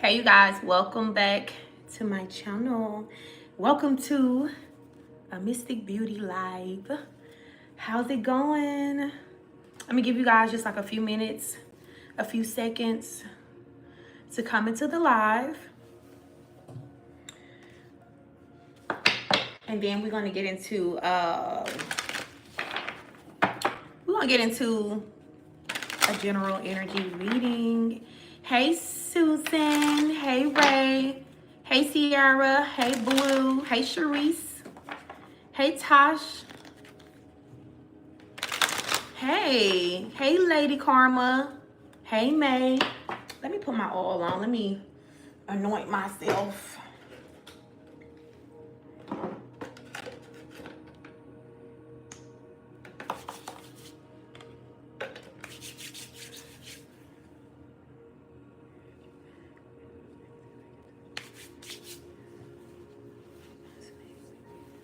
Hey you guys, welcome back to my channel. Welcome to a Mystic Beauty Live. How's it going? Let me give you guys just like a few minutes, a few seconds to come into the live. And then we're gonna get into a general energy reading. Hey Susan, hey Ray, hey Sierra, hey Blue, hey Sharice, hey Tosh, hey Lady Karma, hey May. Let me put my oil on, let me anoint myself.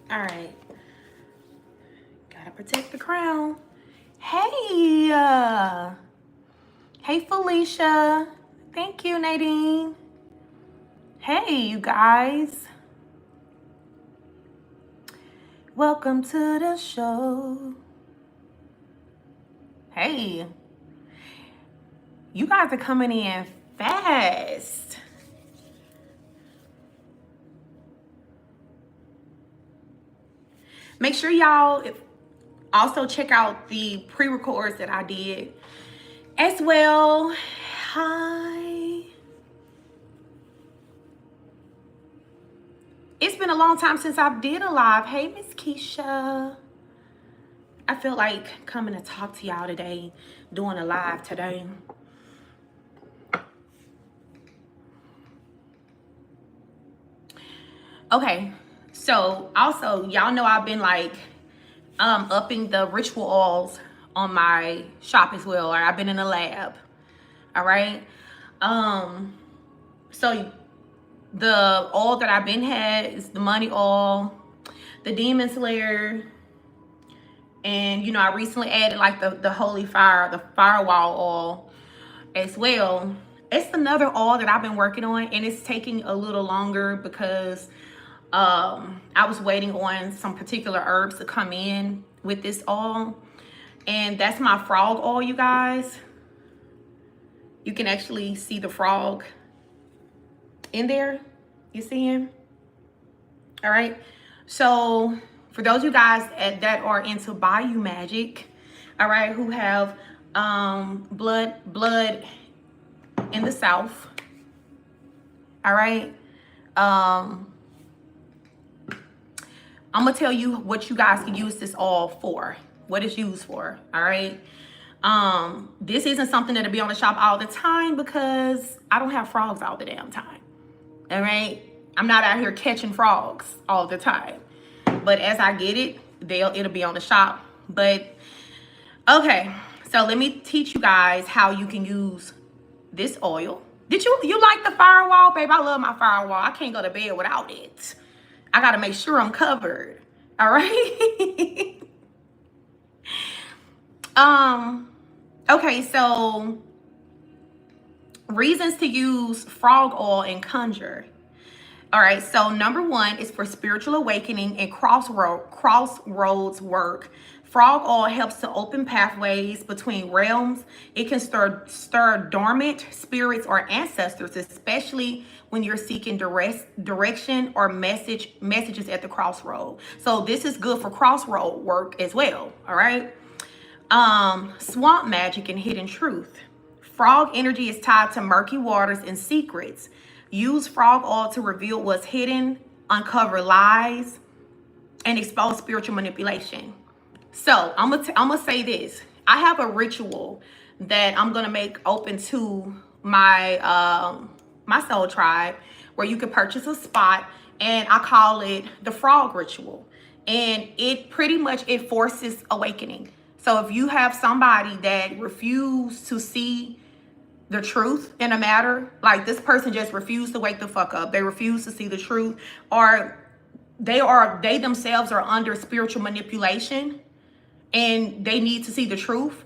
All right, gotta protect the crown. Hey, hey Felicia, thank you Nadine. Hey you guys, welcome to the show. Hey, you guys are coming in fast. Make sure y'all also check out the pre-records that I did as well. Hi. It's been a long time since I did a live. Hey, Miss Keisha. I feel like coming to talk to y'all today, doing a live today. Okay. So also, y'all know I've been like upping the ritual oils on my shop as well, or I've been in the lab. All right. So the oil that I've been had is the money oil, the demon slayer, and you know I recently added like the holy fire, the firewall oil as well. It's another oil that I've been working on, and it's taking a little longer because I was waiting on some particular herbs to come in with this oil, and that's my frog oil, you guys. You can actually see the frog in there. You see him? All right. So for those of you guys that are into Bayou magic, all right, who have blood in the South, all right, I'm gonna tell you what you guys can use this all for, what it's used for. All right. This isn't something that'll be on the shop all the time because I don't have frogs all the damn time. All right. I'm not out here catching frogs all the time, but as I get it, it'll be on the shop. But okay, so let me teach you guys how you can use this oil. Did you like the firewall, babe? I love my firewall. I can't go to bed without it. I got to make sure I'm covered. All right. Okay, so reasons to use frog oil and conjure. All right, so number one is for spiritual awakening and crossroads work. Frog oil helps to open pathways between realms. It can stir dormant spirits or ancestors, especially when you're seeking direction or messages at the crossroad. So this is good for crossroad work as well. All right. Swamp magic and hidden truth. Frog energy is tied to murky waters and secrets. Use frog oil to reveal what's hidden, uncover lies, and expose spiritual manipulation. So I'm gonna say this. I have a ritual that I'm gonna make open to my my soul tribe, where you can purchase a spot, and I call it the frog ritual. And it pretty much, it forces awakening. So if you have somebody that refused to see the truth in a matter, like this person just refused to wake the fuck up, they refuse to see the truth, or they themselves are under spiritual manipulation and they need to see the truth,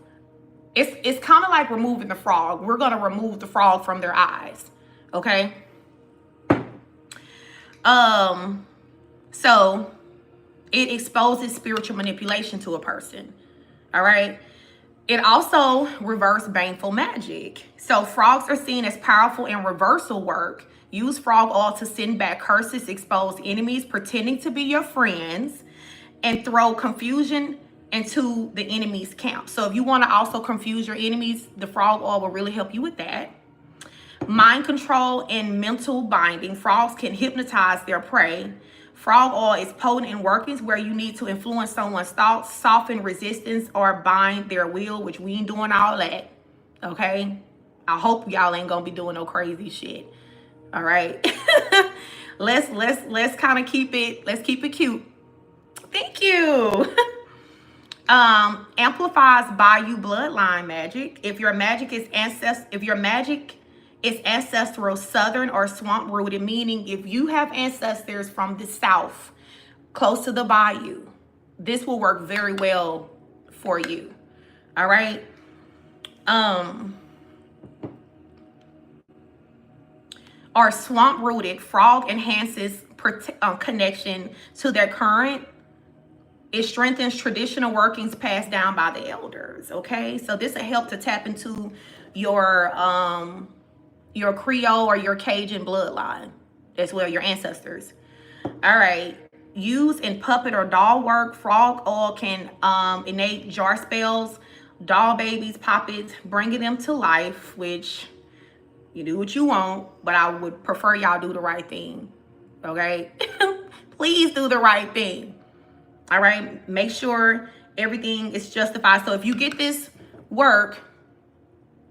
it's kind of like removing the frog. We're going to remove the frog from their eyes. Okay. So it exposes spiritual manipulation to a person. All right. It also reverses baneful magic. So frogs are seen as powerful in reversal work. Use frog oil to send back curses, expose enemies pretending to be your friends, and throw confusion into the enemy's camp. So if you want to also confuse your enemies, the frog oil will really help you with that. Mind control and mental binding. Frogs can hypnotize their prey. Frog oil is potent in workings where you need to influence someone's thoughts, soften resistance, or bind their will, which we ain't doing all that. Okay? I hope y'all ain't gonna be doing no crazy shit. All right. let's kind of keep it cute. Thank you. Amplifies Bayou bloodline magic. If your magic is ancestral, southern, or swamp rooted, meaning if you have ancestors from the south, close to the bayou, this will work very well for you. All right. Or swamp rooted, frog enhances connection to their current. It strengthens traditional workings passed down by the elders. Okay, so this will help to tap into your Creole or your Cajun bloodline as well, your ancestors. All right. Use in puppet or doll work. Frog oil can innate jar spells, doll babies, puppets, bringing them to life, which you do what you want, but I would prefer y'all do the right thing. Okay? Please do the right thing. All right? Make sure everything is justified. So if you get this work,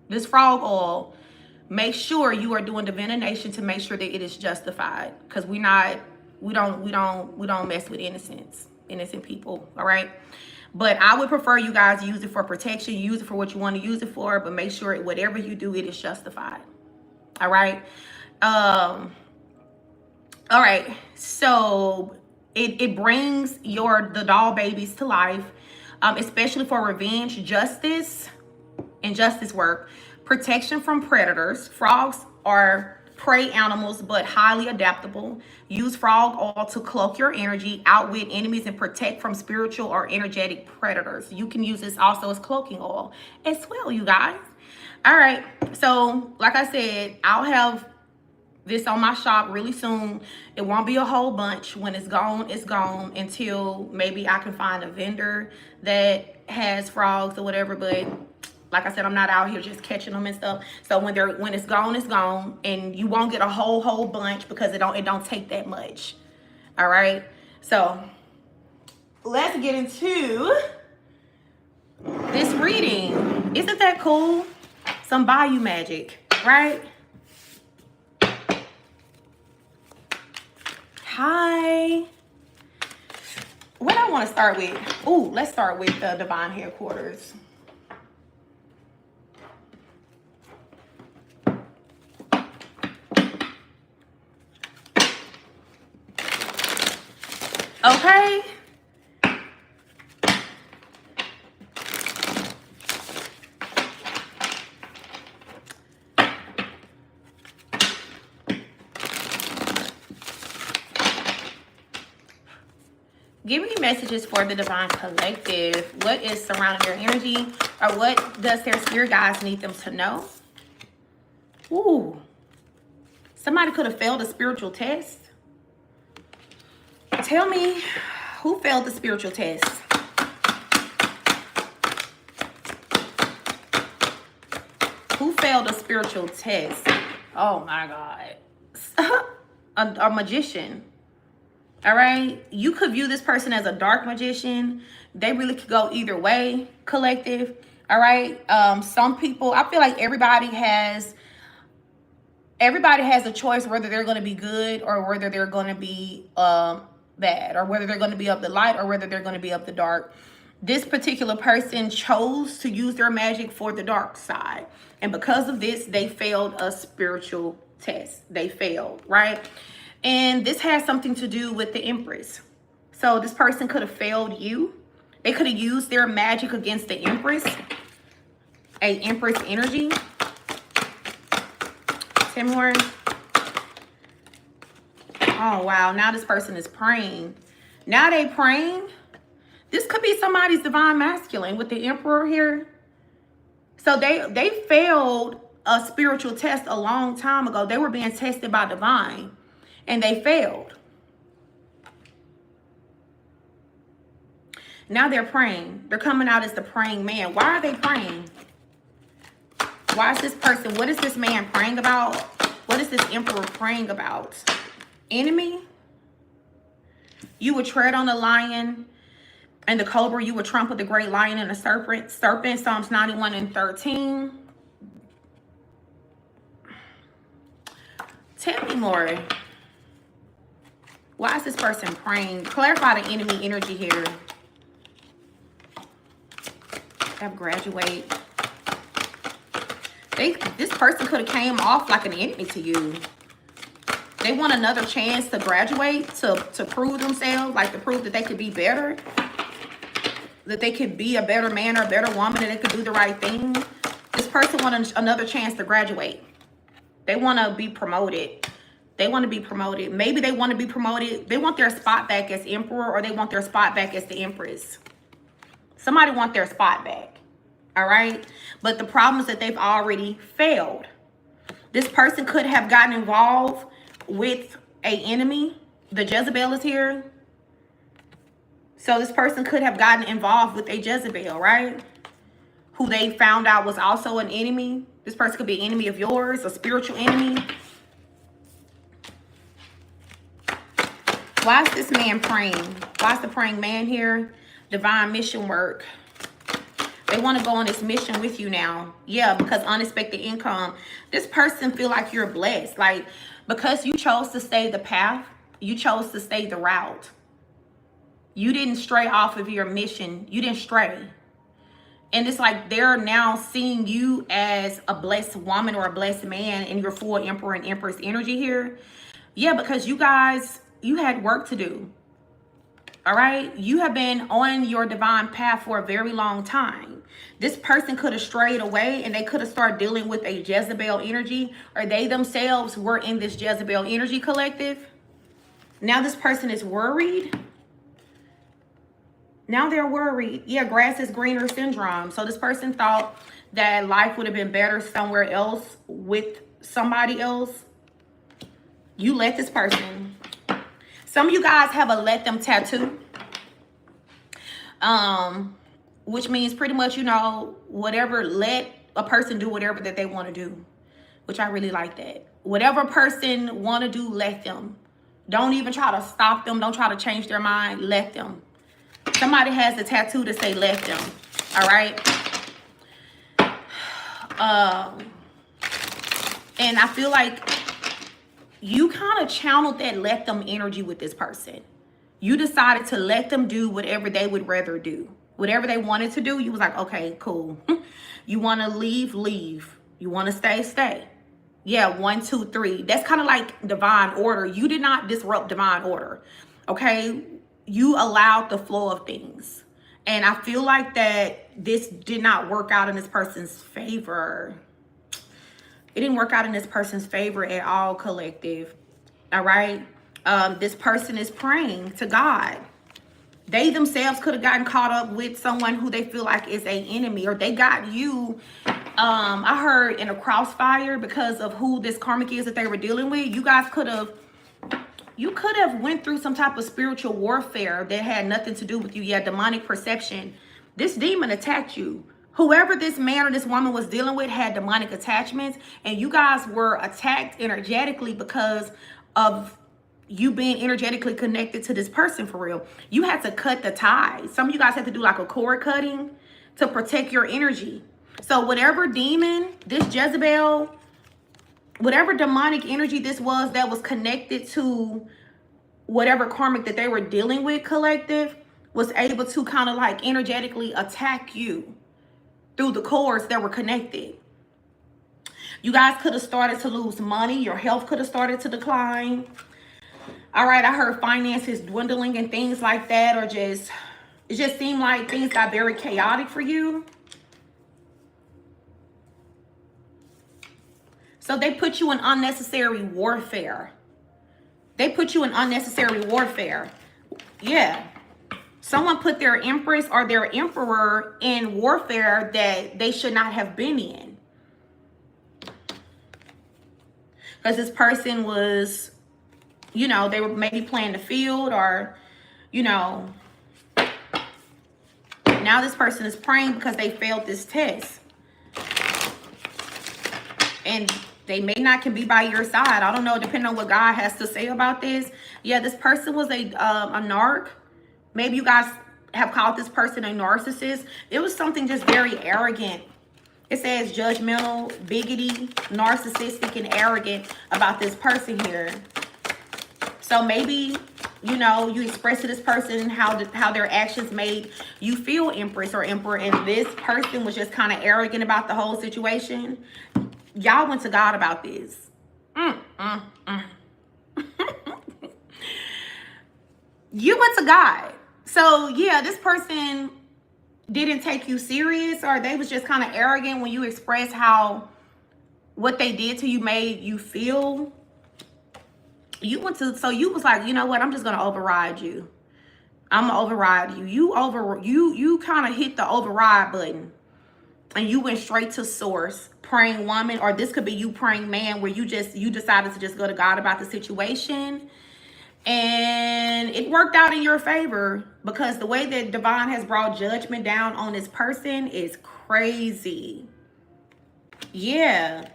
this frog oil, make sure you are doing divination to make sure that it is justified, because we don't mess with innocent people. All right. But I would prefer you guys use it for protection, use it for what you want to use it for, but make sure whatever you do, it is justified. All right. All right. So it brings the doll babies to life, especially for revenge, justice, and justice work. Protection from predators. Frogs are prey animals, but highly adaptable. Use frog oil to cloak your energy, outwit enemies, and protect from spiritual or energetic predators. You can use this also as cloaking oil as well, you guys. All right. So, like I said, I'll have this on my shop really soon. It won't be a whole bunch. When it's gone until maybe I can find a vendor that has frogs or whatever. But like I said, I'm not out here just catching them and stuff. So when it's gone, and you won't get a whole bunch because it don't take that much. All right. So let's get into this reading. Isn't that cool? Some Bayou magic, right? Hi. What I want to start with? Ooh, let's start with the divine headquarters. Okay. Give me messages for the Divine Collective. What is surrounding their energy, or what does their spirit guides need them to know? Ooh. Somebody could have failed a spiritual test. Tell me, who failed the spiritual test? Who failed a spiritual test? Oh my God. A magician. All right. You could view this person as a dark magician. They really could go either way, collective. All right. Some people, I feel like everybody has a choice whether they're going to be good or whether they're going to be bad, or whether they're going to be of the light or whether they're going to be of the dark. This particular person chose to use their magic for the dark side. And because of this, they failed a spiritual test. They failed, right? And this has something to do with the Empress. So this person could have failed you. They could have used their magic against the Empress, a Empress energy. Tell me more. Oh, wow. Now this person is praying. Now they praying. This could be somebody's divine masculine with the Emperor here. So they failed a spiritual test a long time ago. They were being tested by divine, and they failed. Now they're praying. They're coming out as the praying man. Why are they praying? Why is this person, what is this man praying about? What is this Emperor praying about? Enemy? You would tread on the lion and the cobra. You would trample the great lion and the serpent. Psalms 91 and 13. Tell me more. Why is this person praying? Clarify the enemy energy here. Have graduate. This person could have came off like an enemy to you. They want another chance to graduate, to prove themselves, like to prove that they could be better, that they could be a better man or a better woman, and they could do the right thing. This person wants another chance to graduate. They want to be promoted. They want to be promoted. Maybe they want to be promoted. They want their spot back as Emperor, or they want their spot back as the Empress. Somebody want their spot back. All right. But the problem is that they've already failed. This person could have gotten involved with an enemy. The Jezebel is here. So this person could have gotten involved with a Jezebel, right? Who they found out was also an enemy. This person could be an enemy of yours, a spiritual enemy. Why is this man praying? Why is the praying man here? Divine mission work. They want to go on this mission with you now. Yeah, because unexpected income. This person feel like you're blessed. Like, because you chose to stay the path, you chose to stay the route. You didn't stray off of your mission. You didn't stray. And it's like they're now seeing you as a blessed woman or a blessed man in your full Emperor and Empress energy here. Yeah, because you guys, you had work to do. All right. You have been on your divine path for a very long time. This person could have strayed away and they could have started dealing with a Jezebel energy, or they themselves were in this Jezebel energy collective. Now this person is worried. Now they're worried. Yeah, grass is greener syndrome. So this person thought that life would have been better somewhere else with somebody else. You let this person. Some of you guys have a let them tattoo. Which means pretty much, you know, whatever, let a person do whatever that they want to do. Which I really like that. Whatever a person want to do, let them. Don't even try to stop them. Don't try to change their mind. Let them. Somebody has a tattoo to say let them. All right. And I feel like you kind of channeled that let them energy with this person. You decided to let them do whatever they would rather do. Whatever they wanted to do, you was like, okay, cool. You want to leave, leave. You want to stay, stay. Yeah, 1, 2, 3. That's kind of like divine order. You did not disrupt divine order. Okay? You allowed the flow of things. And I feel like that this did not work out in this person's favor. It didn't work out in this person's favor at all, collective. All right? This person is praying to God. They themselves could have gotten caught up with someone who they feel like is an enemy, or they got you, I heard, in a crossfire because of who this karmic is that they were dealing with. You guys could have, went through some type of spiritual warfare that had nothing to do with you. Yeah, demonic perception. This demon attacked you. Whoever this man or this woman was dealing with had demonic attachments, and you guys were attacked energetically because of you being energetically connected to this person for real. You had to cut the ties. Some of you guys had to do like a cord cutting to protect your energy. So whatever demon, this Jezebel, whatever demonic energy this was that was connected to whatever karmic that they were dealing with, collective, was able to kind of like energetically attack you through the cords that were connected. You guys could have started to lose money. Your health could have started to decline. All right, I heard finances dwindling and things like that, or it just seemed like things got very chaotic for you. So they put you in unnecessary warfare. They put you in unnecessary warfare. Yeah. Someone put their empress or their emperor in warfare that they should not have been in. Because this person was, you know, they were maybe playing the field, or, you know, now this person is praying because they failed this test. And they may not can be by your side. I don't know, depending on what God has to say about this. Yeah, this person was a narc. Maybe you guys have called this person a narcissist. It was something just very arrogant. It says judgmental, bigoty, narcissistic, and arrogant about this person here. So maybe, you know, you express to this person how their actions made you feel, Empress or Emperor, and this person was just kind of arrogant about the whole situation. Y'all went to God about this. You went to God. So, yeah, this person didn't take you serious, or they was just kind of arrogant when you expressed how what they did to you made you feel. You went to, so you was like, you know what, I'm just gonna override you. I'm gonna override you. You kind of hit the override button, and you went straight to source, praying woman, or this could be you praying man, where you decided to just go to God about the situation. And it worked out in your favor, because the way that divine has brought judgment down on this person is crazy. Yeah.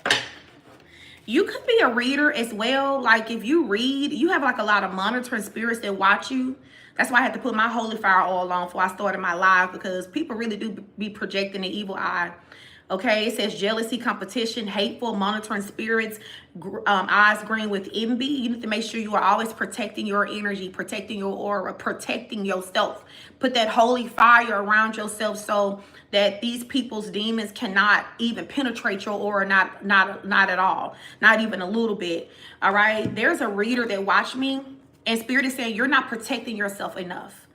You could be a reader as well. Like, if you read, you have like a lot of monitoring spirits that watch you. That's why I had to put my holy fire oil on before I started my live, because people really do be projecting the evil eye. Okay, it says jealousy, competition, hateful, monitoring spirits, eyes green with envy. You need to make sure you are always protecting your energy, protecting your aura, protecting yourself. Put that holy fire around yourself so that these people's demons cannot even penetrate your aura, not at all, not even a little bit. All right, there's a reader that watched me, and Spirit is saying you're not protecting yourself enough.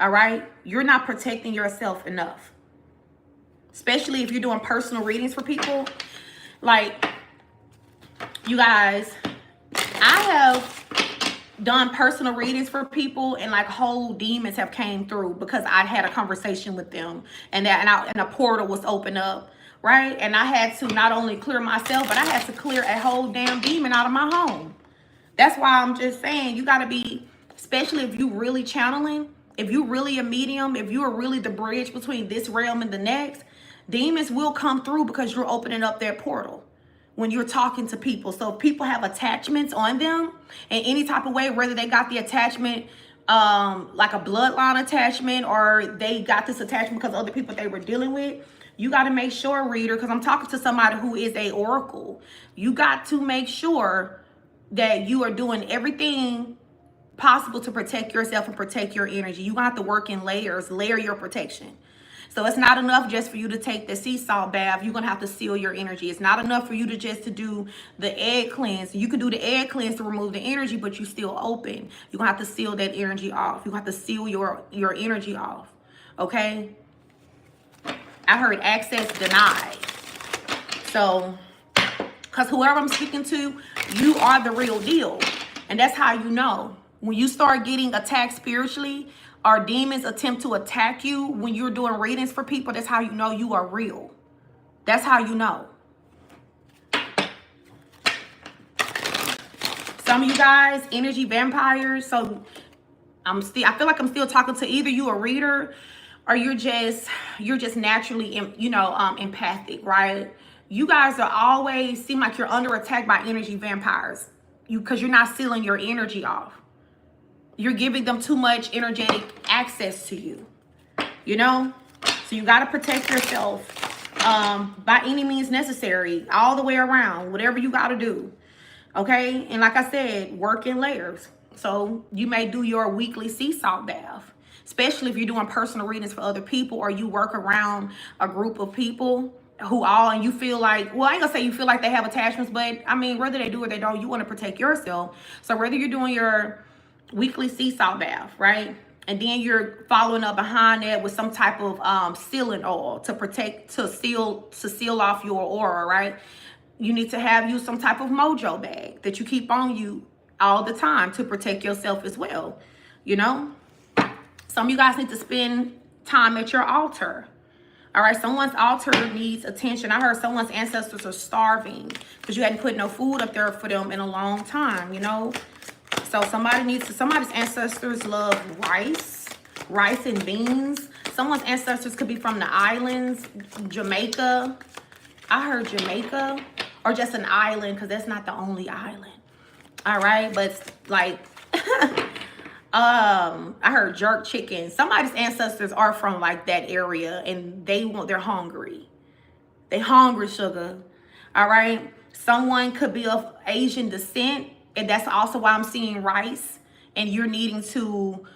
All right, you're not protecting yourself enough. Especially if you're doing personal readings for people. Like, you guys, I have done personal readings for people, and like whole demons have came through because I had a conversation with them, and a portal was opened up, right? And I had to not only clear myself, but I had to clear a whole damn demon out of my home. That's why I'm just saying, you got to be, especially if you really channeling, if you really a medium, if you are really the bridge between this realm and the next, demons will come through because you're opening up their portal when you're talking to people. So if people have attachments on them in any type of way, whether they got the attachment like a bloodline attachment, or they got this attachment because other people they were dealing with, you got to make sure, reader, because I'm talking to somebody who is a oracle. You got to make sure that you are doing everything possible to protect yourself and protect your energy. You have to work in layers, layer your protection. So it's not enough just for you to take the sea salt bath. You're going to have to seal your energy. It's not enough for you to just to do the egg cleanse. You can do the egg cleanse to remove the energy, but you still open. You're going to have to seal that energy off. You're going to have to seal your energy off. Okay? I heard access denied. So, because whoever I'm speaking to, you are the real deal. And that's how you know. When you start getting attacked spiritually, or demons attempt to attack you when you're doing readings for people, that's how you know you are real. That's how you know. Some of you guys, energy vampires. So I feel like I'm still talking to either you a reader, or you're just naturally, empathic, right? You guys are always seem like you're under attack by energy vampires. Because you're not sealing your energy off. You're giving them too much energetic access to you, you know? So you got to protect yourself by any means necessary, all the way around, whatever you got to do, okay? And like I said, work in layers. So you may do your weekly sea salt bath, especially if you're doing personal readings for other people, or you work around a group of people and you feel like, well, I ain't gonna say you feel like they have attachments, but I mean, whether they do or they don't, you want to protect yourself. So whether you're doing your weekly sea salt bath, right? And then you're following up behind that with some type of sealing oil to seal off your aura, right? You need to have some type of mojo bag that you keep on you all the time to protect yourself as well. You know, some of you guys need to spend time at your altar. All right, someone's altar needs attention. I heard someone's ancestors are starving because you hadn't put no food up there for them in a long time, you know. So somebody's ancestors love rice and beans. Someone's ancestors could be from the islands, Jamaica. I heard Jamaica, or just an island, because that's not the only island. All right, but like, I heard jerk chicken. Somebody's ancestors are from like that area, and they're hungry. They hungry, sugar. All right. Someone could be of Asian descent, and that's also why I'm seeing rice, and you're needing to,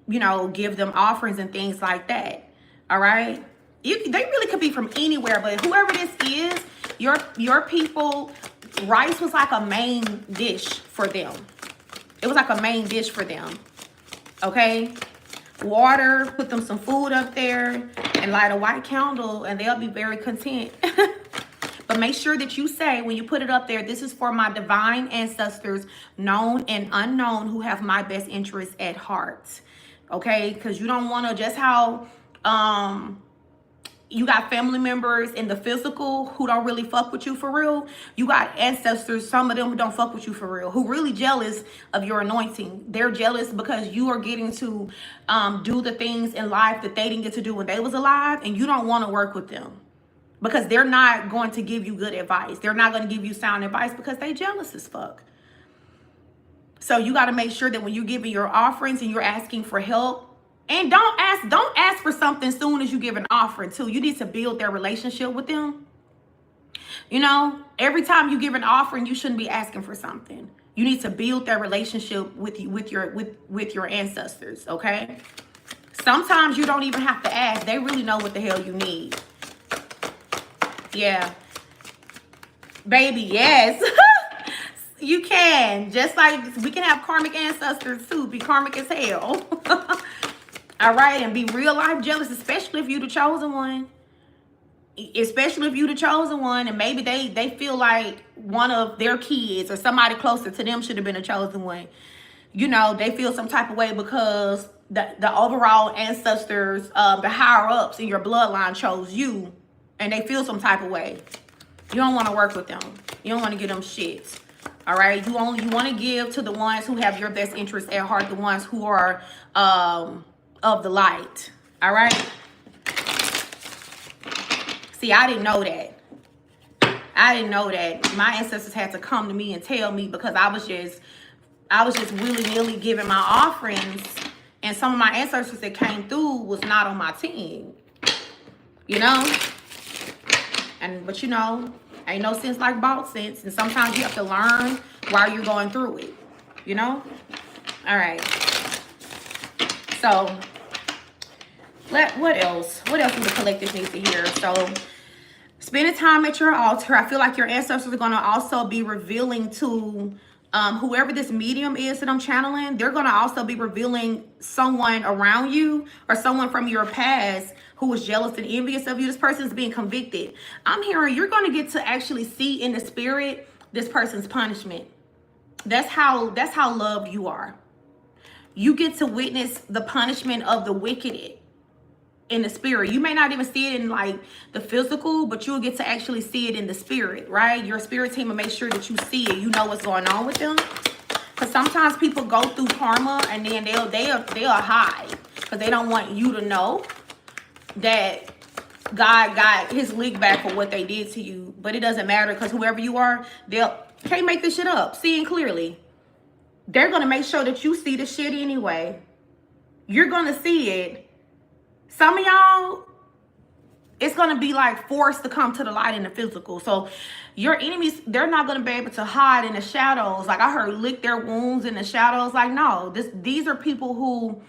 you know, give them offerings and things like that. All right. They really could be from anywhere, but whoever this is, your people, rice was like a main dish for them. It was like a main dish for them. Okay. Water, put them some food up there, and light a white candle, and they'll be very content. But make sure that you say, when you put it up there, this is for my divine ancestors, known and unknown, who have my best interests at heart. Okay? Because you don't want to, just how you got family members in the physical who don't really fuck with you for real. You got ancestors, some of them who don't fuck with you for real, who really jealous of your anointing. They're jealous because you are getting to do the things in life that they didn't get to do when they was alive, and you don't want to work with them because they're not going to give you good advice. They're not going to give you sound advice because they jealous as fuck. So you got to make sure that when you're giving your offerings and you're asking for help, and don't ask for something soon as you give an offering too. You need to build their relationship with them. You know, every time you give an offering, you shouldn't be asking for something. You need to build their relationship with your ancestors, okay? Sometimes you don't even have to ask. They really know what the hell you need. Yeah. Baby, yes. You can. Just like we can have karmic ancestors too. Be karmic as hell. All right, and be real life jealous, especially if you the chosen one. Especially if you the chosen one, and maybe they feel like one of their kids or somebody closer to them should have been a chosen one. You know, they feel some type of way because the overall ancestors, the higher ups in your bloodline chose you, and they feel some type of way. You don't want to work with them. You don't want to give them shit. All right, you want to give to the ones who have your best interests at heart, the ones who are of the light. All right. See, I didn't know that. I didn't know that. My ancestors had to come to me and tell me, because I was just willy-nilly giving my offerings, and some of my ancestors that came through was not on my team. You know? But you know, ain't no sense like bought sense, and sometimes you have to learn while you're going through it. You know? All right. So what else do the collective need to hear? So spending time at your altar. I feel like your ancestors are going to also be revealing to whoever this medium is that I'm channeling. They're going to also be revealing someone around you or someone from your past who was jealous and envious of you. This person's being convicted. I'm hearing you're going to get to actually see in the spirit this person's punishment. That's how loved you are. You get to witness the punishment of the wicked in the spirit. You may not even see it in like the physical, but you'll get to actually see it in the spirit, right? Your spirit team will make sure that you see it. You know what's going on with them. Because sometimes people go through karma and then they'll hide because they don't want you to know that God got his lick back for what they did to you. But it doesn't matter, because whoever you are, can't make this shit up. Seeing clearly. They're going to make sure that you see the shit anyway. You're going to see it. Some of y'all, it's going to be like forced to come to the light in the physical. So your enemies, they're not going to be able to hide in the shadows. Like I heard, lick their wounds in the shadows. Like, no, these are people who,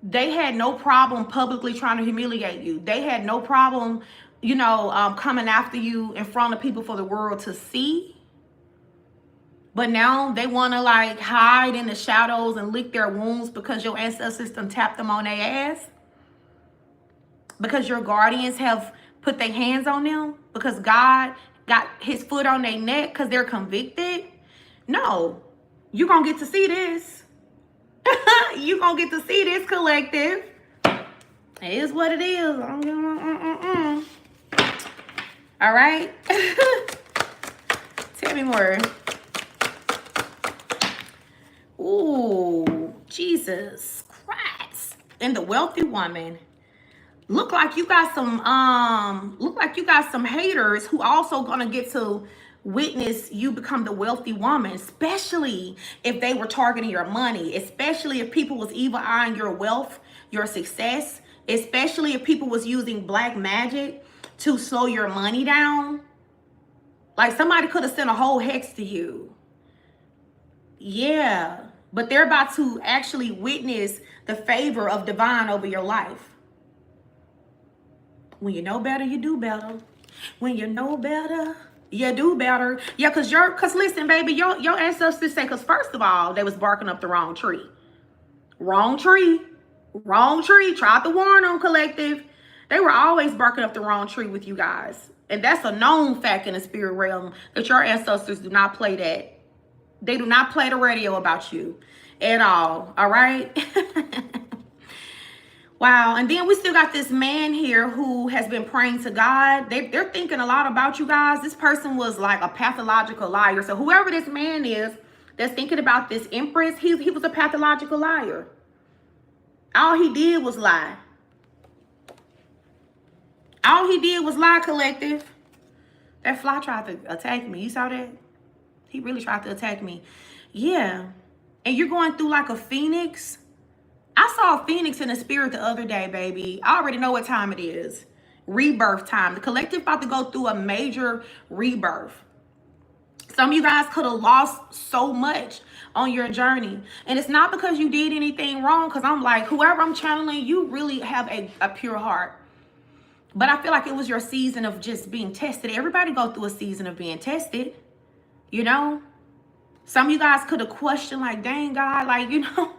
they had no problem publicly trying to humiliate you. They had no problem, you know, coming after you in front of people for the world to see. But now they want to like hide in the shadows and lick their wounds because your ancestors done tapped them on their ass. Because your guardians have put their hands on them. Because God got his foot on their neck because they're convicted. No. You're going to get to see this. You're going to get to see this, collective. It is what it is. All right. Tell me more. Ooh, Jesus Christ. And the wealthy woman. Look like you got some haters who also gonna get to witness you become the wealthy woman, especially if they were targeting your money, especially if people was evil eyeing your wealth, your success, especially if people was using black magic to slow your money down. Like somebody could have sent a whole hex to you. Yeah, but they're about to actually witness the favor of divine over your life. When you know better, you do better. When you know better, you do better. Yeah, cause listen, baby, your ancestors say, cause first of all, they was barking up the wrong tree. Wrong tree. Wrong tree. Tried to warn them, collective. They were always barking up the wrong tree with you guys. And that's a known fact in the spirit realm that your ancestors do not play that. They do not play the radio about you at all. All right. Wow. And then we still got this man here who has been praying to God. They're thinking a lot about you guys. This person was like a pathological liar. So whoever this man is that's thinking about this empress, he was a pathological liar. All he did was lie. All he did was lie, collective. That fly tried to attack me. You saw that? He really tried to attack me. Yeah. And you're going through like a phoenix. I saw a phoenix in the spirit the other day, baby. I already know what time it is. Rebirth time. The collective about to go through a major rebirth. Some of you guys could have lost so much on your journey. And it's not because you did anything wrong. Because I'm like, whoever I'm channeling, you really have a pure heart. But I feel like it was your season of just being tested. Everybody go through a season of being tested. You know? Some of you guys could have questioned, like, dang, God, like, you know,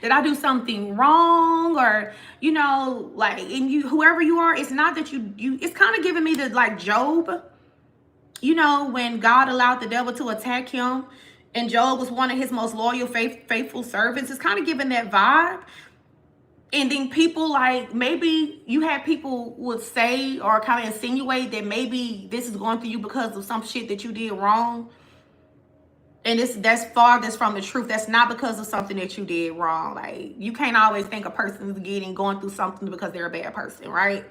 did I do something wrong? Or, you know, like, and you, whoever you are, it's not that you it's kind of giving me the, like, Job, you know, when God allowed the devil to attack him and Job was one of his most loyal, faithful servants. It's kind of giving that vibe. And then people, like, maybe you had people would say or kind of insinuate that maybe this is going through you because of some shit that you did wrong. And that's farthest from the truth. That's not because of something that you did wrong. Like, you can't always think a person is going through something because they're a bad person, right?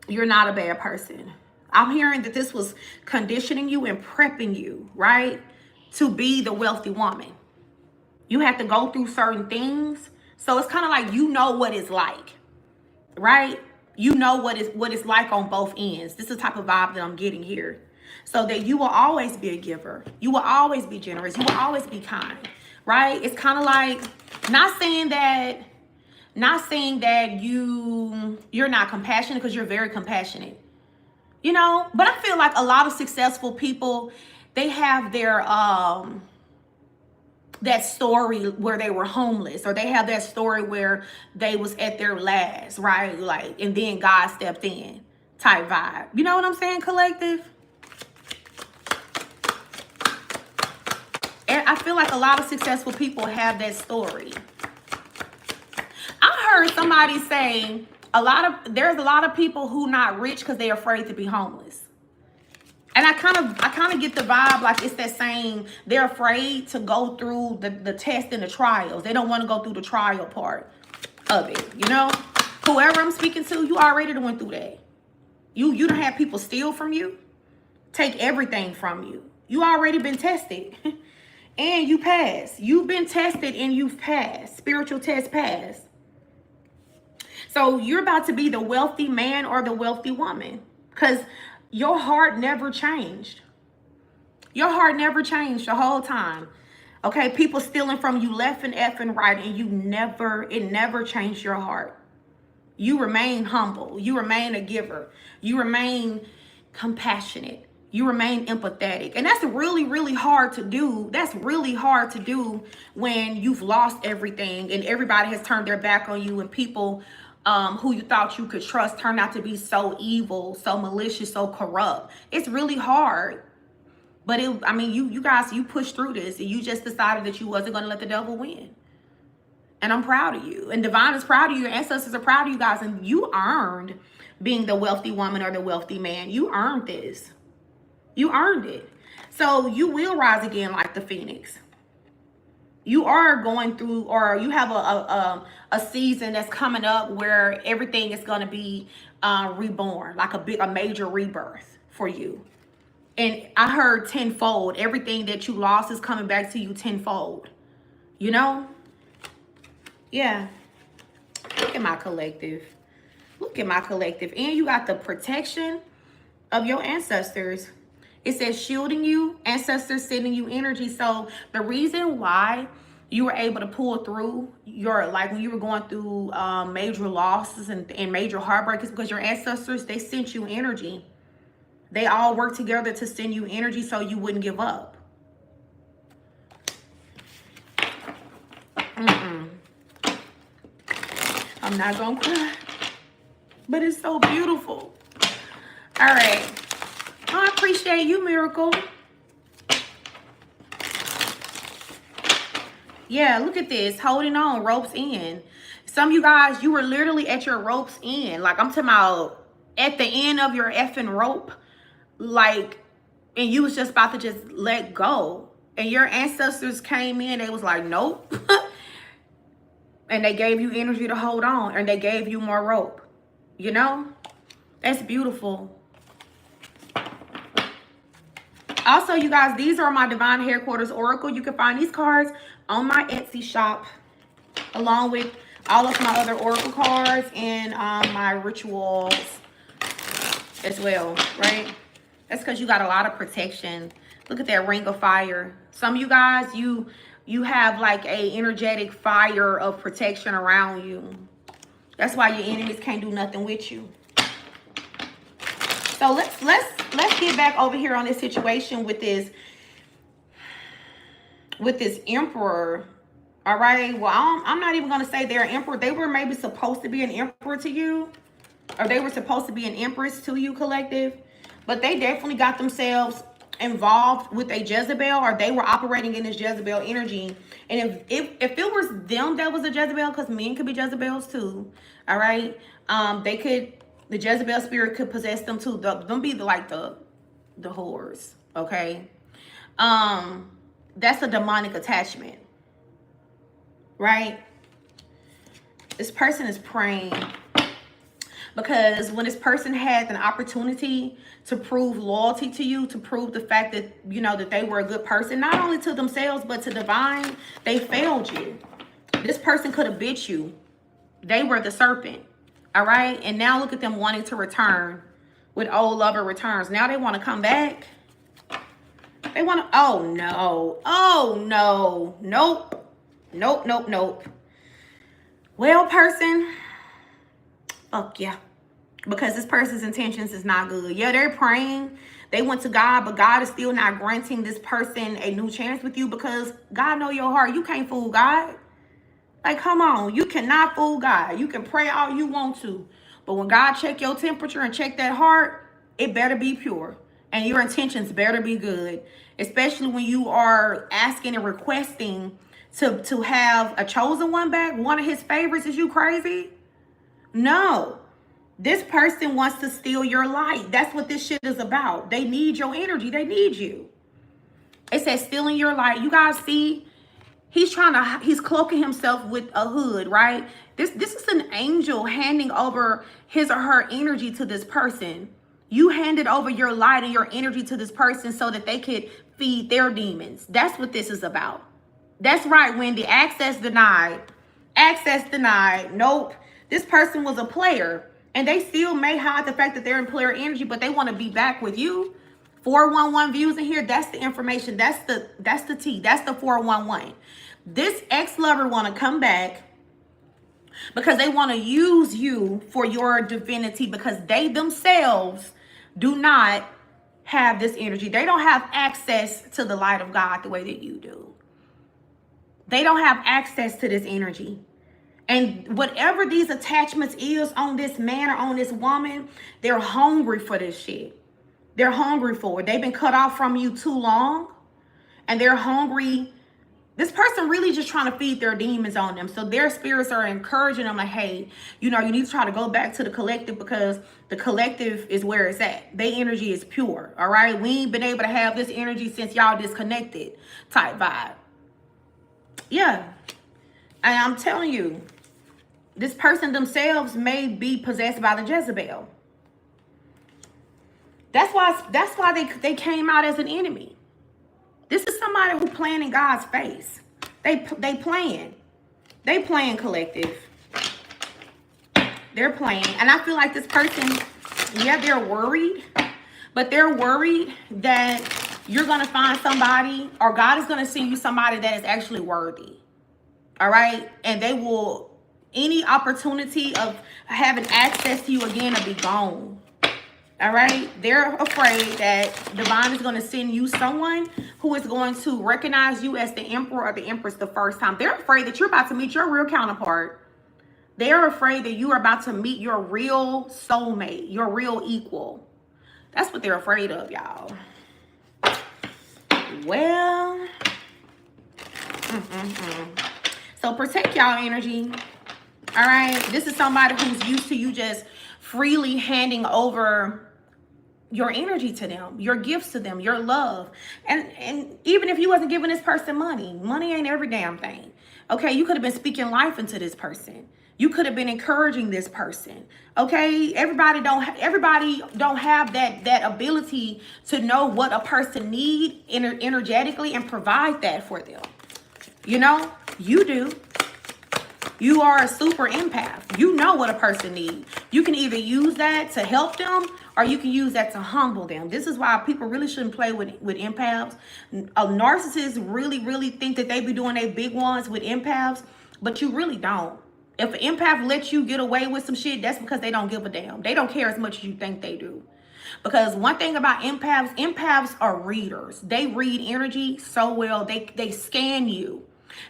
You're not a bad person. I'm hearing that this was conditioning you and prepping you, right? To be the wealthy woman. You have to go through certain things. So it's kind of like, you know what it's like, right? You know what it's like on both ends. This is the type of vibe that I'm getting here. So that you will always be a giver. You will always be generous. You will always be kind, right? It's kind of like, not saying that you're not compassionate, because you're very compassionate, you know? But I feel like a lot of successful people, they have their, that story where they were homeless, or they have that story where they was at their last, right? Like, and then God stepped in type vibe. You know what I'm saying, collective? And I feel like a lot of successful people have that story. I heard somebody say there's a lot of people who not rich because they're afraid to be homeless. And I kind of get the vibe like it's that same, they're afraid to go through the test and the trials. They don't want to go through the trial part of it, you know? Whoever I'm speaking to, you already went through that. You don't have people steal from you, take everything from you. You already been tested. And you passed. You've been tested and you've passed. Spiritual test passed. So you're about to be the wealthy man or the wealthy woman, because your heart never changed. Your heart never changed the whole time. Okay, people stealing from you left and right, and it never changed your heart. You remain humble. You remain a giver. You remain compassionate. You remain empathetic. And that's really, really hard to do. That's really hard to do when you've lost everything and everybody has turned their back on you, and people who you thought you could trust turn out to be so evil, so malicious, so corrupt. It's really hard. But I mean, you guys, you pushed through this, and you just decided that you wasn't going to let the devil win. And I'm proud of you. And Divine is proud of you. Your ancestors are proud of you guys. And you earned being the wealthy woman or the wealthy man. You earned this. You earned it. So you will rise again like the phoenix. You are going through, or you have a season that's coming up where everything is going to be reborn, like a major rebirth for you. And I heard tenfold. Everything that you lost is coming back to you tenfold. You know? Yeah. Look at my collective. Look at my collective. And you got the protection of your ancestors. It says shielding you, ancestors sending you energy. So the reason why you were able to pull through your, like when you were going through major losses and major heartbreak is because your ancestors, they sent you energy. They all worked together to send you energy so you wouldn't give up. I'm not gonna cry, but it's so beautiful. All right. Oh, I appreciate you, Miracle. Yeah, look at this. Holding on, ropes in. Some of you guys, you were literally at your ropes end. Like, I'm talking about at the end of your effing rope. Like, and you was just about to just let go. And your ancestors came in. They was like, nope. And they gave you energy to hold on. And they gave you more rope. You know? That's beautiful. Also, you guys, these are my Divine Headquarters Oracle. You can find these cards on my Etsy shop, along with all of my other Oracle cards and my rituals as well, right? That's because you got a lot of protection. Look at that ring of fire. Some of you guys, you have like a energetic fire of protection around you. That's why your enemies can't do nothing with you. So let's get back over here on this situation with this emperor. All right. Well, I'm not even going to say they're an emperor. They were maybe supposed to be an emperor to you, or they were supposed to be an empress to you, collective. But they definitely got themselves involved with a Jezebel, or they were operating in this Jezebel energy. And if it was them that was a Jezebel, because men could be Jezebels too. All right. The Jezebel spirit could possess them too. Them be like the whores. Okay. That's a demonic attachment. Right? This person is praying because when this person had an opportunity to prove loyalty to you, to prove the fact that, you know, that they were a good person, not only to themselves, but to divine, they failed you. This person could have bit you. They were the serpent. All right. And now look at them wanting to return with old lover returns. Now they want to come back. They want to. Oh, no. Oh, no. Nope. Nope, nope, nope. Well, person. Fuck yeah. Because this person's intentions is not good. Yeah, they're praying. They went to God, but God is still not granting this person a new chance with you because God know your heart. You can't fool God. Like, come on. You cannot fool God. You can pray all you want to. But when God check your temperature and check that heart, it better be pure. And your intentions better be good. Especially when you are asking and requesting to have a chosen one back. One of his favorites. Is you crazy? No. This person wants to steal your light. That's what this shit is about. They need your energy. They need you. It says stealing your light. You guys see? He's cloaking himself with a hood, right? This is an angel handing over his or her energy to this person. You handed over your light and your energy to this person so that they could feed their demons. That's what this is about. That's right, Wendy. Access denied. Access denied. Nope. This person was a player, and they still may hide the fact that they're in player energy, but they want to be back with you. 411 views in here. That's the information. That's the T. That's the 411. This ex-lover want to come back because they want to use you for your divinity, because they themselves do not have this energy. They don't have access to the light of God the way that you do. They don't have access to this energy. And whatever these attachments is on this man or on this woman, they're hungry for this shit. They're hungry for it. They've been cut off from you too long, and they're hungry. This person really just trying to feed their demons on them. So their spirits are encouraging them like, hey, you know, you need to try to go back to the collective, because the collective is where it's at. Their energy is pure, all right? We ain't been able to have this energy since y'all disconnected type vibe. Yeah. And I'm telling you, this person themselves may be possessed by the Jezebel. That's why they came out as an enemy. This is somebody who playing in God's face. They playing. They playing collective. They're playing. And I feel like this person, yeah, they're worried. But they're worried that you're going to find somebody, or God is going to send you somebody that is actually worthy. All right? And they will, any opportunity of having access to you again will be gone. All right, they're afraid that divine is going to send you someone who is going to recognize you as the emperor or the empress the first time. They're afraid that you're about to meet your real counterpart. They're afraid that you are about to meet your real soulmate, your real equal. That's what they're afraid of, y'all. Well, so protect y'all energy. All right, this is somebody who's used to you just freely handing over your energy to them, your gifts to them, your love. And even if you wasn't giving this person money ain't every damn thing. Okay, you could have been speaking life into this person. You could have been encouraging this person. Okay, everybody don't have that ability to know what a person needs energetically and provide that for them. You know, you do. You are a super empath. You know what a person needs. You can either use that to help them, or you can use that to humble them. This is why people really shouldn't play with empaths. Narcissists really think that they be doing their big ones with empaths, but you really don't. If an empath lets you get away with some shit, that's because they don't give a damn. They don't care as much as you think they do. Because one thing about empaths are readers. They read energy so well. They scan you.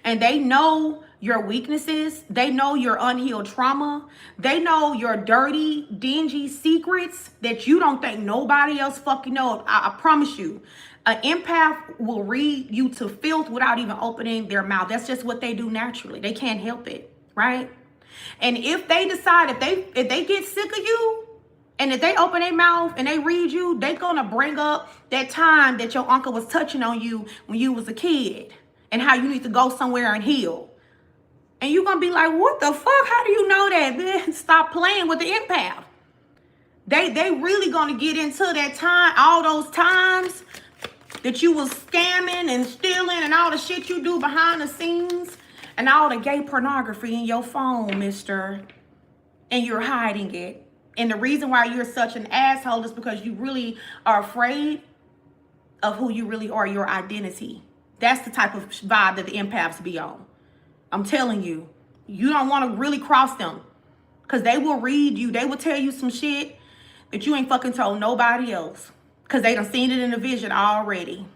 And they know your weaknesses. They know your unhealed trauma. They know your dirty, dingy secrets that you don't think nobody else fucking knows. I promise you, an empath will read you to filth without even opening their mouth. That's just what they do naturally. They can't help it, right? And if they decide, if they get sick of you, and if they open their mouth and they read you, they're gonna bring up that time that your uncle was touching on you when you was a kid, and how you need to go somewhere and heal. And you're going to be like, what the fuck? How do you know that? Man, stop playing with the empath. They really going to get into that time, all those times that you was scamming and stealing and all the shit you do behind the scenes and all the gay pornography in your phone, mister. And you're hiding it. And the reason why you're such an asshole is because you really are afraid of who you really are, your identity. That's the type of vibe that the empaths be on. I'm telling you, you don't want to really cross them, because they will read you. They will tell you some shit that you ain't fucking told nobody else, because they done seen it in the vision already.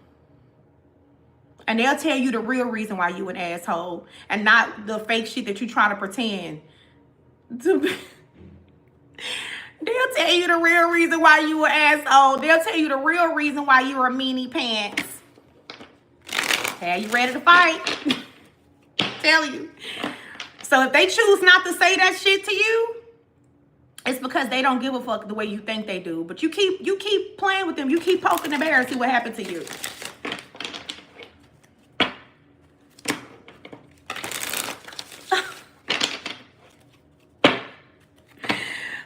And they'll tell you the real reason why you an asshole, and not the fake shit that you try to pretend to be. They'll tell you the real reason why you an asshole. They'll tell you the real reason why you're a meanie pants. Are you ready to fight? Tell you. So if they choose not to say that shit to you, it's because they don't give a fuck the way you think they do. But you keep playing with them. You keep poking the bear and see what happened to you.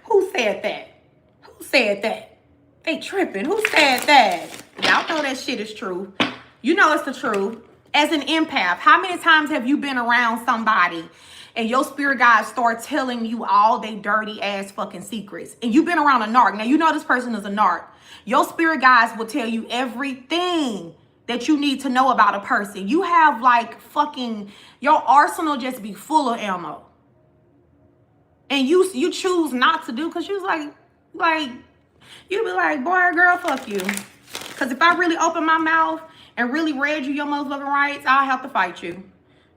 Who said that? Who said that? They tripping. Who said that? Y'all know that shit is true. You know it's the truth. As an empath, how many times have you been around somebody and your spirit guides start telling you all they dirty ass fucking secrets? And you've been around a narc. Now, you know this person is a narc. Your spirit guides will tell you everything that you need to know about a person. You have like fucking, your arsenal just be full of ammo. And you choose not to do, because you was like, you be like, boy or girl, fuck you. Because if I really open my mouth and really read you your motherfucking rights, I'll have to fight you.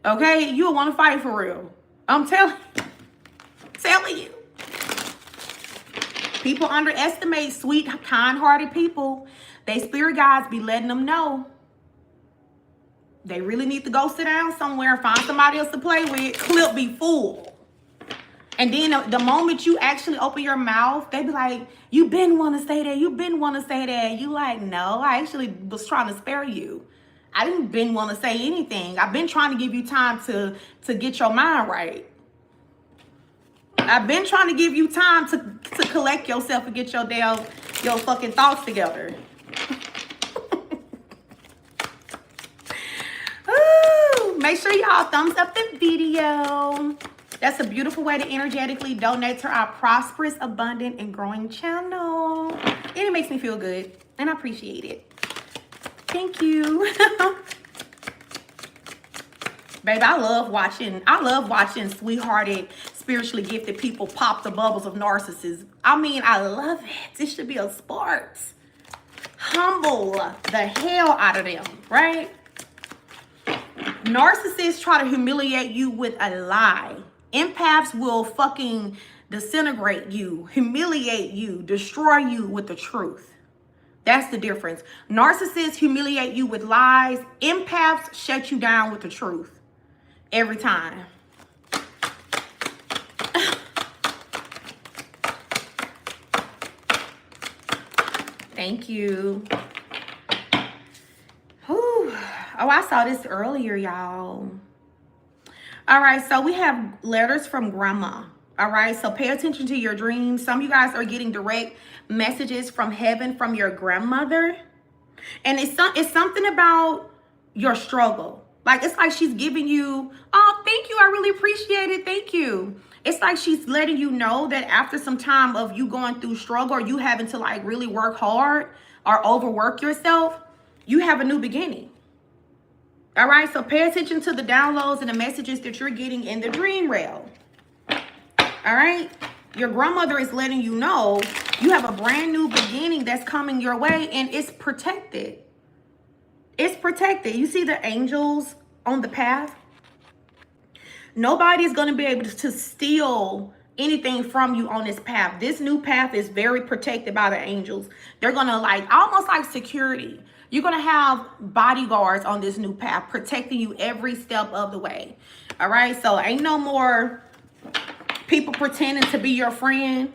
Okay? You'll want to fight for real. I'm telling you. People underestimate sweet, kind-hearted people. They spirit guides be letting them know they really need to go sit down somewhere and find somebody else to play with. Clip be full. And then the moment you actually open your mouth, they be like, you been want to say that. You been want to say that. You like, no, I actually was trying to spare you. I didn't been want to say anything. I've been trying to give you time to get your mind right. I've been trying to give you time to collect yourself and get your fucking thoughts together. Ooh, make sure y'all thumbs up the video. That's a beautiful way to energetically donate to our prosperous, abundant, and growing channel. And it makes me feel good, and I appreciate it. Thank you. Babe, I love watching sweethearted, spiritually gifted people pop the bubbles of narcissists. I mean, I love it. It should be a sport. Humble the hell out of them, right? Narcissists try to humiliate you with a lie. Empaths will fucking disintegrate you, humiliate you, destroy you with the truth. That's the difference. Narcissists humiliate you with lies. Empaths shut you down with the truth. Every time. Thank you. Whew. Oh, I saw this earlier, y'all. All right, so we have letters from grandma. All right, so pay attention to your dreams. Some of you guys are getting direct messages from heaven from your grandmother. And it's something about your struggle. Like, it's like she's giving you, oh, thank you. I really appreciate it. Thank you. It's like she's letting you know that after some time of you going through struggle or you having to like really work hard or overwork yourself, you have a new beginning. All right, so pay attention to the downloads and the messages that you're getting in the dream realm. All right, your grandmother is letting you know you have a brand new beginning that's coming your way, and it's protected. It's protected. You see the angels on the path? Nobody's going to be able to steal anything from you on this path. This new path is very protected by the angels. They're going to like, almost like security. You're going to have bodyguards on this new path protecting you every step of the way. All right. So ain't no more people pretending to be your friend.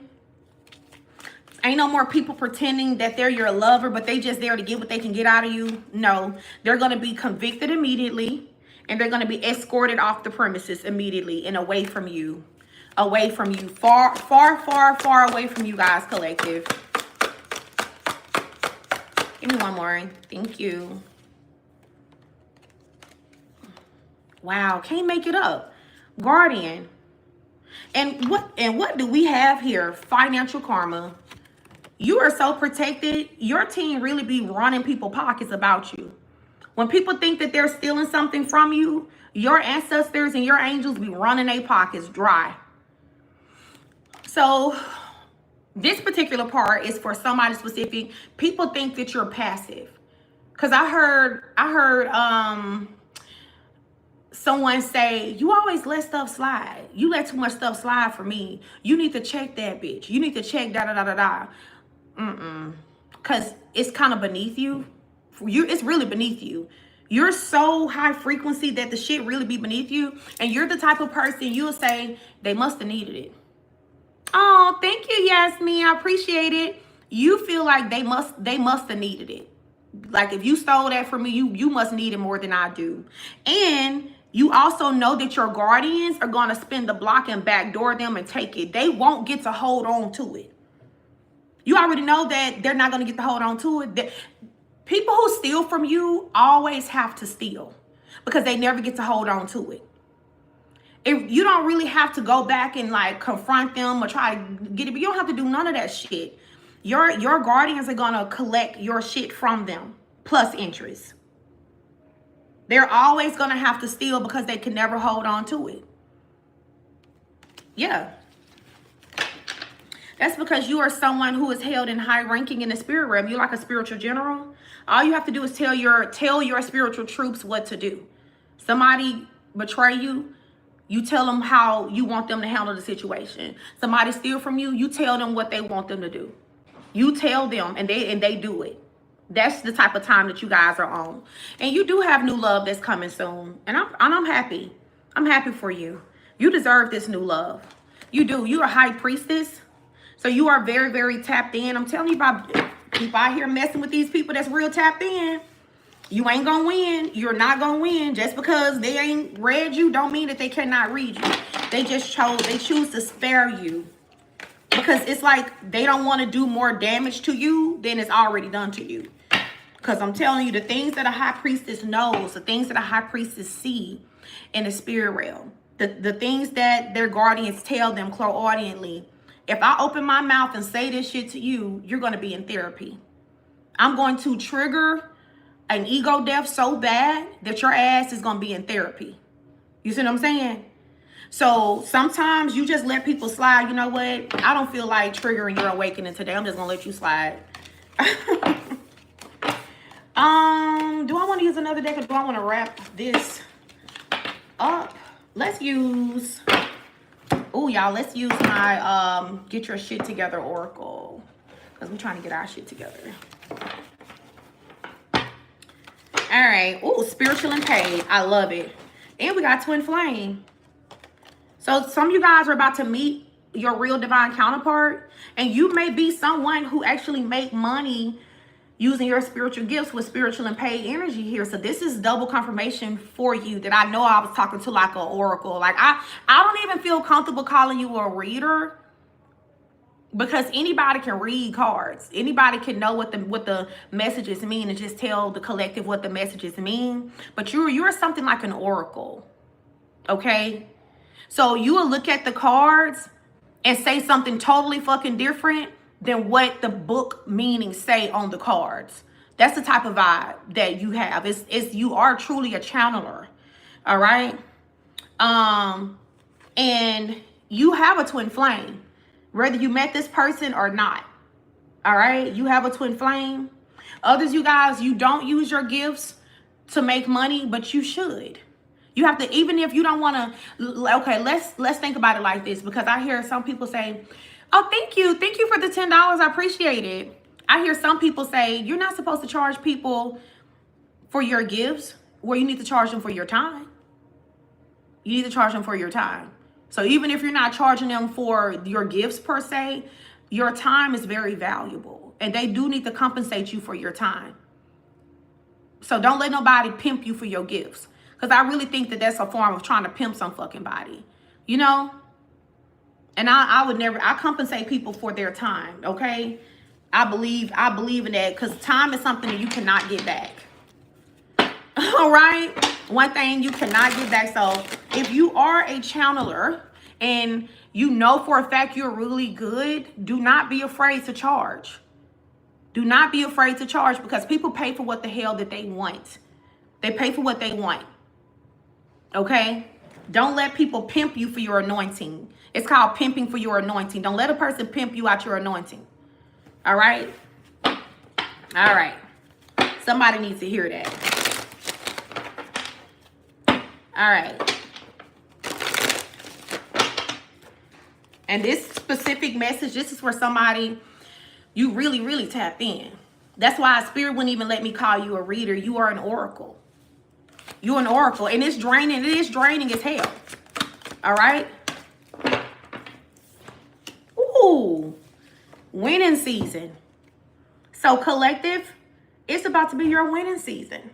Ain't no more people pretending that they're your lover, but they just there to get what they can get out of you. No, they're going to be convicted immediately, and they're going to be escorted off the premises immediately and away from you. Away from you. Far, far, far, far away from you guys, collective. Give me one more. Thank you. Wow, can't make it up. Guardian. And what do we have here? Financial karma. You are so protected. Your team really be running people's pockets about you. When people think that they're stealing something from you, your ancestors and your angels be running their pockets dry. So this particular part is for somebody specific. People think that you're passive. Because I heard someone say, you always let stuff slide. You let too much stuff slide for me. You need to check that bitch. You need to check da-da-da-da-da. Because it's kind of beneath you. It's really beneath you. You're so high frequency that the shit really be beneath you. And you're the type of person you'll say, they must have needed it. Oh, thank you, Yasmin. I appreciate it. You feel like they must have needed it. Like if you stole that from me, you must need it more than I do. And you also know that your guardians are going to spin the block and backdoor them and take it. They won't get to hold on to it. You already know that they're not going to get to hold on to it. People who steal from you always have to steal because they never get to hold on to it. If you don't really have to go back and like confront them or try to get it, but you don't have to do none of that shit. Your guardians are gonna collect your shit from them plus interest. They're always gonna have to steal because they can never hold on to it. Yeah. That's because you are someone who is held in high ranking in the spirit realm. You're like a spiritual general. All you have to do is tell your spiritual troops what to do. Somebody betray you, You tell them how you want them to handle the situation. Somebody steal from you, you tell them what they want them to do. You tell them, and they do it. That's the type of time that you guys are on. And you do have new love that's coming soon. And I'm happy. I'm happy for you. You deserve this new love. You do. You're a high priestess. So you are very, very tapped in. I'm telling you about people out here messing with these people that's real tapped in. You ain't gonna win. You're not gonna win. Just because they ain't read you don't mean that they cannot read you. They choose to spare you. Because it's like they don't want to do more damage to you than it's already done to you. Because I'm telling you, the things that a high priestess knows, the things that a high priestess see in the spirit realm, the things that their guardians tell them clairaudiently. If I open my mouth and say this shit to you, you're going to be in therapy. I'm going to trigger an ego death so bad that your ass is going to be in therapy. You see what I'm saying? So sometimes you just let people slide. You know what? I don't feel like triggering your awakening today. I'm just going to let you slide. Do I want to use another deck or do I want to wrap this up? Let's use... Oh, y'all, let's use my Get Your Shit Together Oracle. Because we're trying to get our shit together. All right. Oh, Spiritual and Paid. I love it. And we got Twin Flame. So some of you guys are about to meet your real divine counterpart. And you may be someone who actually make money using your spiritual gifts with spiritual and paid energy here. So this is double confirmation for you that I know I was talking to like an oracle. Like I don't even feel comfortable calling you a reader because anybody can read cards. Anybody can know what the messages mean and just tell the collective what the messages mean. But you're something like an oracle. Okay? So you will look at the cards and say something totally fucking different than what the book meanings say on the cards. That's the type of vibe that you have. You are truly a channeler. All right. And you have a twin flame, whether you met this person or not. All right. You have a twin flame. Others, you guys, you don't use your gifts to make money, but you should. You have to, even if you don't want to, okay, let's think about it like this, because I hear some people say, oh, thank you. Thank you for the $10. I appreciate it. I hear some people say, you're not supposed to charge people for your gifts, where you need to charge them for your time. You need to charge them for your time. So even if you're not charging them for your gifts per se, your time is very valuable. And they do need to compensate you for your time. So don't let nobody pimp you for your gifts. Because I really think that that's a form of trying to pimp some fucking body. You know? And I would never, I compensate people for their time, okay? I believe in that, because time is something that you cannot get back. All right? One thing you cannot get back. So if you are a channeler and you know for a fact you're really good, do not be afraid to charge. Do not be afraid to charge, because people pay for what the hell that they want. They pay for what they want. Okay? Don't let people pimp you for your anointing. It's called pimping for your anointing. Don't let a person pimp you out your anointing. All right? All right. Somebody needs to hear that. All right. And this specific message, this is for somebody you really, really tap in. That's why Spirit wouldn't even let me call you a reader. You are an oracle. You're an oracle. And it's draining. It is draining as hell. All right? Ooh. Winning season. So collective, it's about to be your winning season.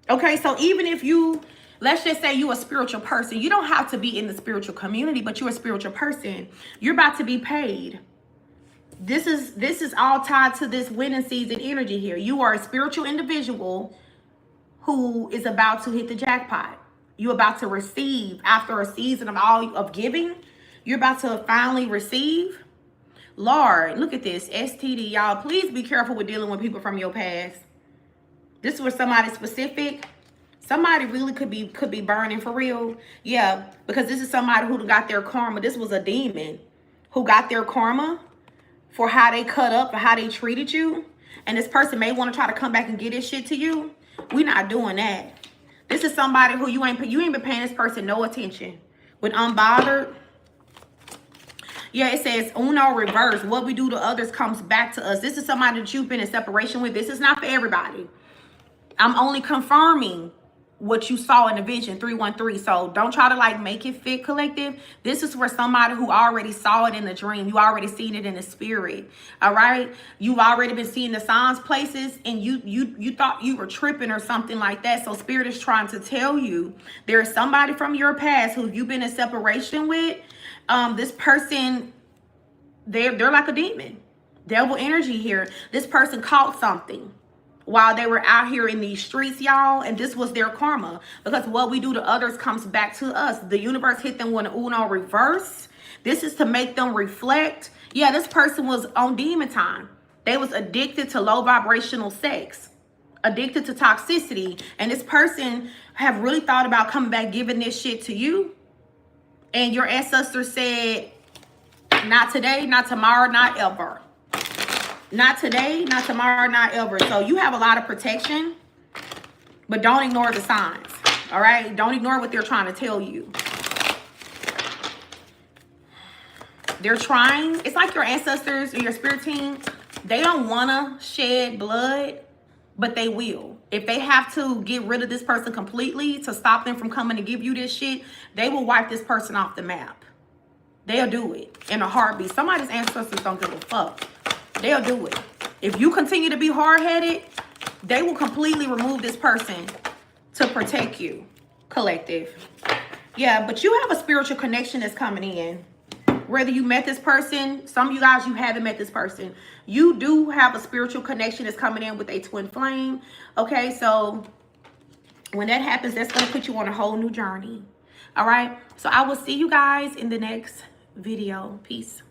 Okay, so even if you, let's just say you're a spiritual person. You don't have to be in the spiritual community, but you're a spiritual person. You're about to be paid. This is all tied to this winning season energy here. You are a spiritual individual who is about to hit the jackpot. You're about to receive after a season of giving. You're about to finally receive. Lord, look at this. STD, y'all. Please be careful with dealing with people from your past. This was somebody specific. Somebody really could be burning for real. Yeah, because this is somebody who got their karma. This was a demon who got their karma for how they cut up, for how they treated you. And this person may want to try to come back and get this shit to you. We're not doing that. This is somebody who you ain't been paying this person no attention. With unbothered. Yeah, it says uno reverse. What we do to others comes back to us. This is somebody that you've been in separation with. This is not for everybody. I'm only confirming what you saw in the vision, 313. So don't try to like make it fit, collective. This is for somebody who already saw it in the dream. You already seen it in the spirit. All right. You've already been seeing the signs, places, and you thought you were tripping or something like that. So spirit is trying to tell you there is somebody from your past who you've been in separation with. This person, they're like a demon. Devil energy here. This person caught something while they were out here in these streets, y'all, and this was their karma, because what we do to others comes back to us. The universe hit them with an uno reverse. This is to make them reflect. Yeah, this person was on demon time. They was addicted to low vibrational sex, addicted to toxicity, and this person have really thought about coming back, giving this shit to you, and your ancestor said, not today, not tomorrow, not ever. Not today, not tomorrow, not ever. So you have a lot of protection, but don't ignore the signs. All right? Don't ignore what they're trying to tell you. They're trying. It's like your ancestors or your spirit team. They don't want to shed blood, but they will. If they have to get rid of this person completely to stop them from coming to give you this shit, they will wipe this person off the map. They'll do it in a heartbeat. Somebody's ancestors don't give a fuck. They'll do it. If you continue to be hard-headed, they will completely remove this person to protect you, collective. Yeah, but you have a spiritual connection that's coming in. Whether you met this person, some of you guys, you haven't met this person. You do have a spiritual connection that's coming in with a twin flame. Okay, so when that happens, that's going to put you on a whole new journey. All right, so I will see you guys in the next video. Peace.